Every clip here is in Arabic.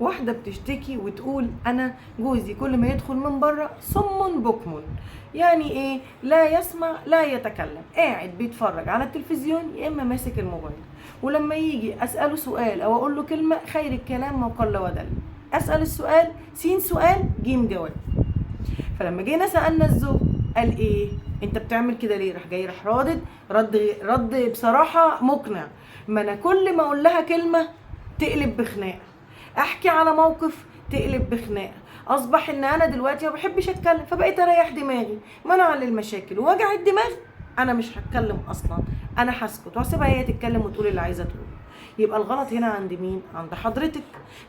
واحدة بتشتكي وتقول انا جوزي كل ما يدخل من بره صم بكم، يعني ايه؟ لا يسمع لا يتكلم، قاعد بيتفرج على التلفزيون يا اما ماسك الموبايل، ولما يجي اساله سؤال او اقول له كلمه خير الكلام ما قل ودل، اسال السؤال سين سؤال جيم جواب. فلما جينا سالنا الزوج قال ايه؟ انت بتعمل كده ليه؟ راح جاي راح رد بصراحه مقنع. ما انا كل ما اقول لها كلمه تقلب بخناقه، احكي على موقف تقلب بخناقه، اصبح ان انا دلوقتي ما بحبش اتكلم، فبقيت اريح دماغي منعا للمشاكل ووجع الدماغ. انا مش هتكلم اصلا، انا هسكت واسيبها هي تتكلم وتقول اللي عايزه تقوله. يبقى الغلط هنا عند مين؟ عند حضرتك.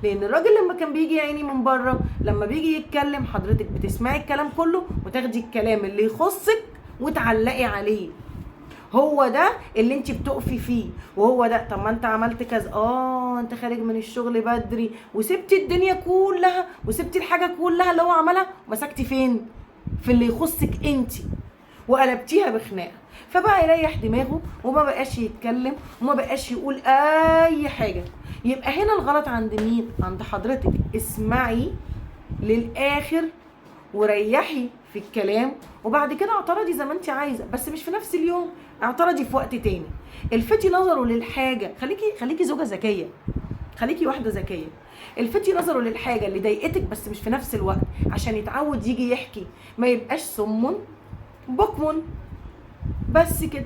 لان الراجل لما كان بيجي عيني من بره لما بيجي يتكلم حضرتك بتسمعي الكلام كله وتاخدي الكلام اللي يخصك وتعلقي عليه. هو ده اللي انت بتقفي فيه، وهو ده طب ما انت عملت كذا، انت خارج من الشغل بدري وسبتي الدنيا كلها وسبتي الحاجه كلها اللي هو عملها ومسكتي فين؟ في اللي يخصك انت وقلبتيها بخناقه. فبقى يريح دماغه وما بقاش يتكلم وما بقاش يقول اي حاجه. يبقى هنا الغلط عند مين؟ عند حضرتك. اسمعي للاخر وريحي في الكلام، وبعد كده اعترضي زي ما انت عايزه، بس مش في نفس اليوم، اعترضي في وقت تاني. الفتي نظره للحاجه، خليكي زوجه ذكيه، خليكي واحده ذكيه. الفتي نظره للحاجه اللي ضايقتك بس مش في نفس الوقت، عشان يتعود يجي يحكي، ما يبقاش صم بكم. بس كده.